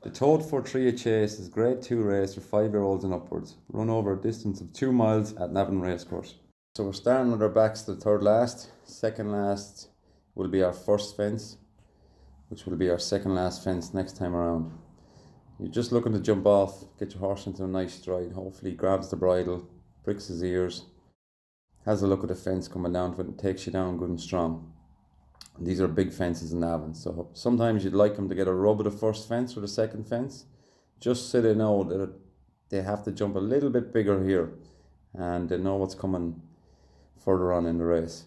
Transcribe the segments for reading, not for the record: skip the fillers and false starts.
The Tote Fortria Chase is a Grade 2 race for 5-year-olds and upwards, run over a distance of 2 miles at Navan Racecourse. So we're starting with our backs to the third last. Second last will be our first fence, which will be our second last fence next time around. You're just looking to jump off, get your horse into a nice stride, hopefully he grabs the bridle, pricks his ears, has a look at the fence coming down to it and takes you down good and strong. These are big fences in Navan, so sometimes you'd like them to get a rub of the first fence or the second fence, just so they know that they have to jump a little bit bigger here and they know what's coming further on in the race.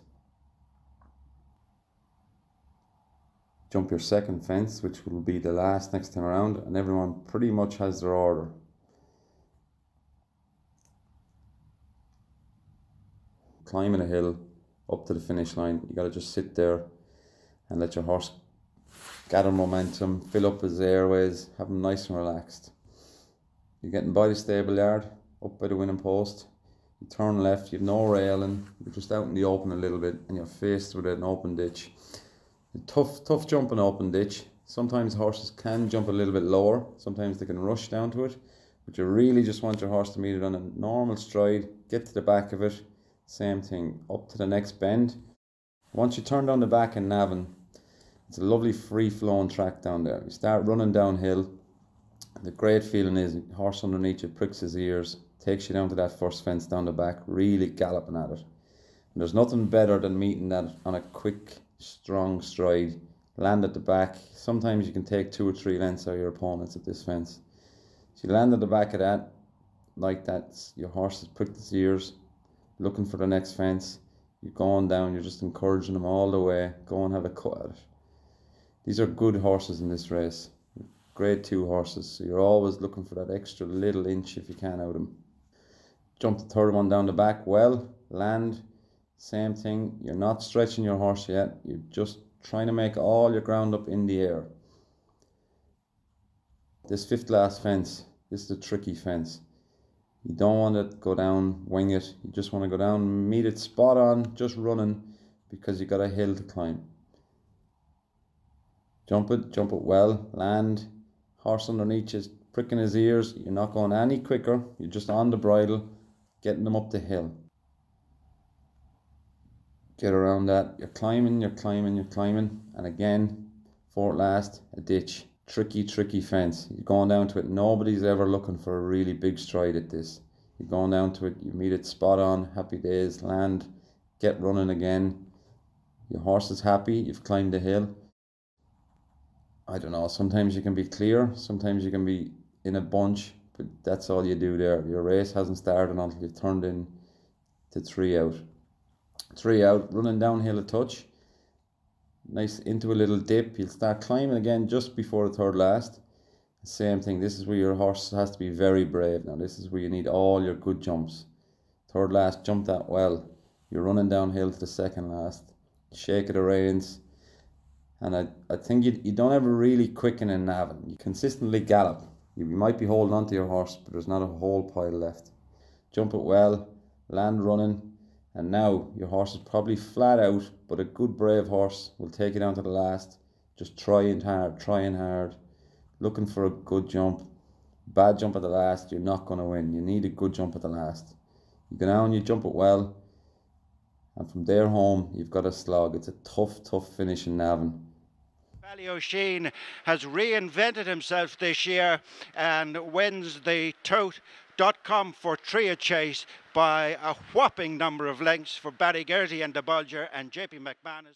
Jump your second fence, which will be the last next time around, and everyone pretty much has their order. Climbing a hill up to the finish line, you got to just sit there and let your horse gather momentum, fill up his airways, have him nice and relaxed. You're getting by the stable yard, up by the winning post. You turn left, you've no railing, you're just out in the open a little bit and you're faced with an open ditch. A tough jump in open ditch. Sometimes horses can jump a little bit lower, sometimes they can rush down to it, but you really just want your horse to meet it on a normal stride, get to the back of it, same thing, up to the next bend. Once you turn down the back in Navan, it's a lovely free-flowing track down there. You start running downhill. The great feeling is the horse underneath you pricks his ears, takes you down to that first fence down the back, really galloping at it. And there's nothing better than meeting that on a quick, strong stride, land at the back. Sometimes you can take 2 or 3 lengths out of your opponents at this fence. So you land at the back of that, like that, your horse has pricked his ears, looking for the next fence. You're going down, you're just encouraging them all the way, go and have a cut at it. These are good horses in this race, Grade 2 horses, so you're always looking for that extra little inch if you can out of them. Jump the third one down the back well, land, same thing, you're not stretching your horse yet, you're just trying to make all your ground up in the air. This fifth last fence, this is the tricky fence. You don't want to go down, wing it, you just want to go down, meet it spot on, just running, because you got a hill to climb. Jump it well, land, horse underneath you, pricking his ears, you're not going any quicker, you're just on the bridle, getting them up the hill. Get around that, you're climbing, and again, fourth last, a ditch. Tricky fence. You're going down to it, nobody's ever looking for a really big stride at this. You're going down to it, you meet it spot on, happy days, land, get running again. Your horse is happy, you've climbed the hill. I don't know, sometimes you can be clear, sometimes you can be in a bunch, but that's all you do there. Your race hasn't started until you've turned in to 3 out. 3 out, running downhill a touch, nice into a little dip, you'll start climbing again just before the third last. Same thing, this is where your horse has to be very brave now. This is where you need all your good jumps. Third last, jump that well. You're running downhill to the second last. Shake of the reins. And I think you don't ever really quicken in Navan. You consistently gallop. You might be holding on to your horse, but there's not a whole pile left. Jump it well, land running, and now your horse is probably flat out, but a good brave horse will take you down to the last. Just trying hard, looking for a good jump. Bad jump at the last, you're not going to win. You need a good jump at the last. You go down, you jump it well, and from there home, you've got a slog. It's a tough finish in Navan. Paddy O'Sheen has reinvented himself this year and wins the Tote Fortria Chase by a whopping number of lengths for Barry Gertie and the Bulger, and JP McManus.